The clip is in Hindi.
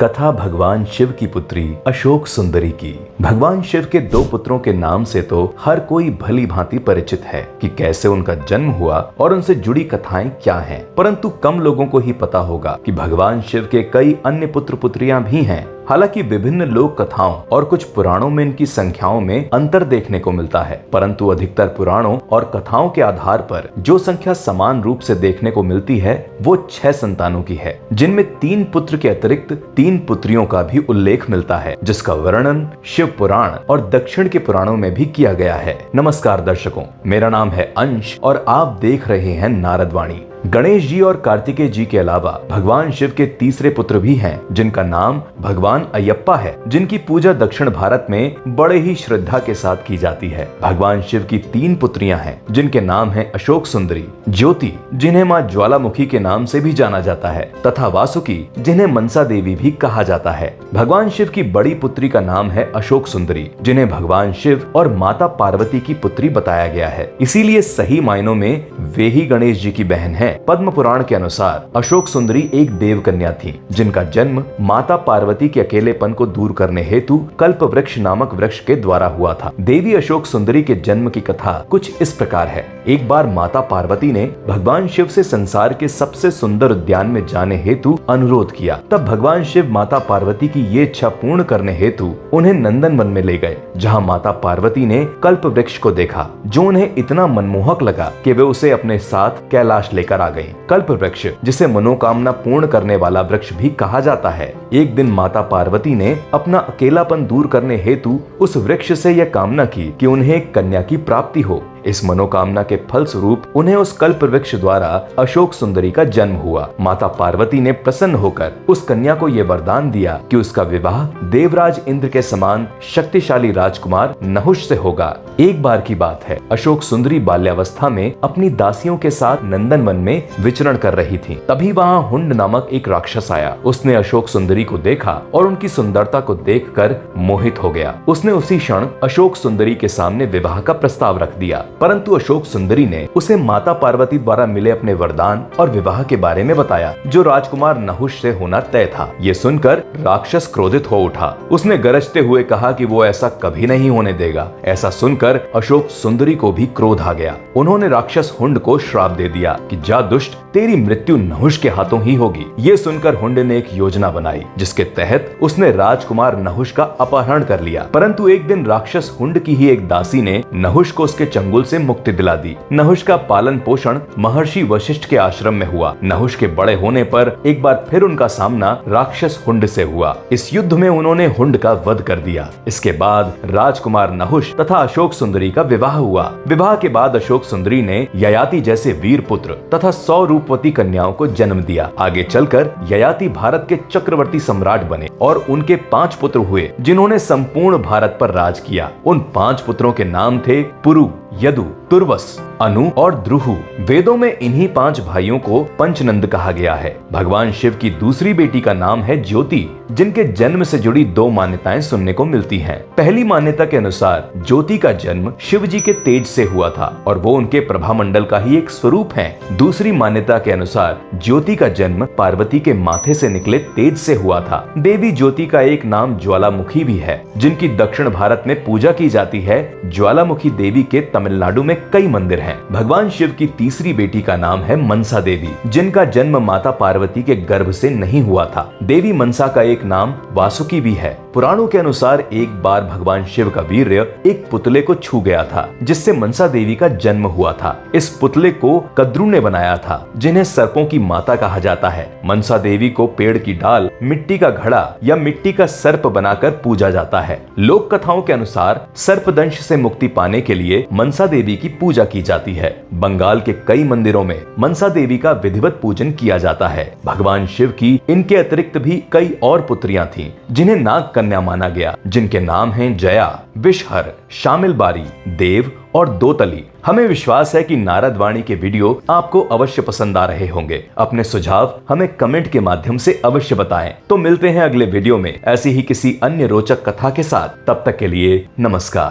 कथा भगवान शिव की पुत्री अशोक सुंदरी की। भगवान शिव के दो पुत्रों के नाम से तो हर कोई भली भांति परिचित है कि कैसे उनका जन्म हुआ और उनसे जुड़ी कथाएं क्या हैं। परंतु कम लोगों को ही पता होगा कि भगवान शिव के कई अन्य पुत्र पुत्रियां भी हैं। हालांकि विभिन्न लोक कथाओं और कुछ पुराणों में इनकी संख्याओं में अंतर देखने को मिलता है, परंतु अधिकतर पुराणों और कथाओं के आधार पर जो संख्या समान रूप से देखने को मिलती है वो 6 संतानों की है, जिनमें 3 पुत्र के अतिरिक्त 3 पुत्रियों का भी उल्लेख मिलता है, जिसका वर्णन शिव पुराण और दक्षिण के पुराणों में भी किया गया है। नमस्कार दर्शकों, मेरा नाम है अंश और आप देख रहे हैं नारद वाणी। गणेश जी और कार्तिकेय जी के अलावा भगवान शिव के तीसरे पुत्र भी हैं, जिनका नाम भगवान अयप्पा है, जिनकी पूजा दक्षिण भारत में बड़े ही श्रद्धा के साथ की जाती है। भगवान शिव की 3 पुत्रियां हैं, जिनके नाम हैं अशोक सुंदरी, ज्योति जिन्हें मां ज्वालामुखी के नाम से भी जाना जाता है, तथा वासुकी जिन्हें मनसा देवी भी कहा जाता है। भगवान शिव की बड़ी पुत्री का नाम है अशोक सुंदरी, जिन्हें भगवान शिव और माता पार्वती की पुत्री बताया गया है, इसीलिए सही मायनों में वे ही गणेश जी की बहन है। पद्म पुराण के अनुसार अशोक सुंदरी एक देव कन्या थी, जिनका जन्म माता पार्वती के अकेलेपन को दूर करने हेतु कल्प वृक्ष नामक वृक्ष के द्वारा हुआ था। देवी अशोक सुंदरी के जन्म की कथा कुछ इस प्रकार है। एक बार माता पार्वती ने भगवान शिव से संसार के सबसे सुंदर उद्यान में जाने हेतु अनुरोध किया। तब भगवान शिव माता पार्वती की ये इच्छा पूर्ण करने हेतु उन्हें नंदन वन में ले गए, जहाँ माता पार्वती ने कल्प वृक्ष को देखा, जो उन्हें इतना मनमोहक लगा कि वे उसे अपने साथ कैलाश लेकर आ गई। कल्प वृक्ष, जिसे मनोकामना पूर्ण करने वाला वृक्ष भी कहा जाता है। एक दिन माता पार्वती ने अपना अकेलापन दूर करने हेतु उस वृक्ष से यह कामना की कि उन्हें एक कन्या की प्राप्ति हो। इस मनोकामना के फल स्वरूप उन्हें उस कल्प वृक्ष द्वारा अशोक सुंदरी का जन्म हुआ। माता पार्वती ने प्रसन्न होकर उस कन्या को यह वरदान दिया कि उसका विवाह देवराज इंद्र के समान शक्तिशाली राजकुमार नहुष से होगा। एक बार की बात है, अशोक सुंदरी बाल्यावस्था में अपनी दासियों के साथ नंदन वन में विचरण कर रही थी। तभी वहाँ हुंड नामक एक राक्षस आया। उसने अशोक सुंदरी को देखा और उनकी सुंदरता को देखकर मोहित हो गया। उसने उसी क्षण अशोक सुंदरी के सामने विवाह का प्रस्ताव रख दिया, परंतु अशोक सुंदरी ने उसे माता पार्वती द्वारा मिले अपने वरदान और विवाह के बारे में बताया, जो राजकुमार नहुष से होना तय था। ये सुनकर राक्षस क्रोधित हो उठा। उसने गरजते हुए कहा कि वो ऐसा कभी नहीं होने देगा। ऐसा सुनकर अशोक सुंदरी को भी क्रोध आ गया। उन्होंने राक्षस हुंड को श्राप दे दिया कि जा दुष्ट, तेरी मृत्यु नहुष के हाथों ही होगी। ये सुनकर हुंड ने एक योजना बनाई, जिसके तहत उसने राजकुमार नहुष का अपहरण कर लिया। परंतु एक दिन राक्षस हुंड की ही एक दासी ने नहुष को उसके चंगुल से मुक्ति दिला दी। नहुष का पालन पोषण महर्षि वशिष्ठ के आश्रम में हुआ। नहुष के बड़े होने पर एक बार फिर उनका सामना राक्षस हुंड से हुआ। इस युद्ध में उन्होंने हुंड का वध कर दिया। इसके बाद राजकुमार नहुष तथा अशोक सुंदरी का विवाह हुआ। विवाह के बाद अशोक सुंदरी ने ययाति जैसे वीर पुत्र तथा 100 रूपवती कन्याओं को जन्म दिया। आगे चलकर ययाति भारत के चक्रवर्ती सम्राट बने और उनके 5 पुत्र हुए, जिन्होंने संपूर्ण भारत पर राज किया। उन 5 पुत्रों के नाम थे पुरु, यदु, तुर्वस, अनु और द्रुहु। वेदों में इन्हीं 5 भाइयों को पंचनंद कहा गया है। भगवान शिव की दूसरी बेटी का नाम है ज्योति, जिनके जन्म से जुड़ी 2 मान्यताएं सुनने को मिलती हैं। पहली मान्यता के अनुसार ज्योति का जन्म शिव जी के तेज से हुआ था और वो उनके प्रभामंडल का ही एक स्वरूप है। दूसरी मान्यता के अनुसार ज्योति का जन्म पार्वती के माथे से निकले तेज से हुआ था। देवी ज्योति का एक नाम ज्वालामुखी भी है, जिनकी दक्षिण भारत में पूजा की जाती है। ज्वालामुखी देवी के तमिलनाडु में कई मंदिर हैं। भगवान शिव की तीसरी बेटी का नाम है मनसा देवी, जिनका जन्म माता पार्वती के गर्भ से नहीं हुआ था। देवी मनसा का एक नाम वासुकी भी है। पुराणों के अनुसार एक बार भगवान शिव का वीर्य एक पुतले को छू गया था, जिससे मनसा देवी का जन्म हुआ था। इस पुतले को कद्रू ने बनाया था, जिन्हें सर्पों की माता कहा जाता है। मनसा देवी को पेड़ की डाल, मिट्टी का घड़ा या मिट्टी का सर्प बनाकर पूजा जाता है। लोक कथाओं के अनुसार सर्पदंश से मुक्ति पाने के लिए मनसा देवी की पूजा की जाती है। बंगाल के कई मंदिरों में मनसा देवी का विधिवत पूजन किया जाता है। भगवान शिव की इनके अतिरिक्त भी कई और पुत्रियां थीं, जिन्हें नाग कन्या माना गया, जिनके नाम हैं जया, विषहर, शामिलबारी, देव और दोतली। हमें विश्वास है कि नारद वाणी के वीडियो आपको अवश्य पसंद आ रहे होंगे। अपने सुझाव हमें कमेंट के माध्यम से अवश्य बताएं। तो मिलते हैं अगले वीडियो में ऐसी ही किसी अन्य रोचक कथा के साथ। तब तक के लिए नमस्कार।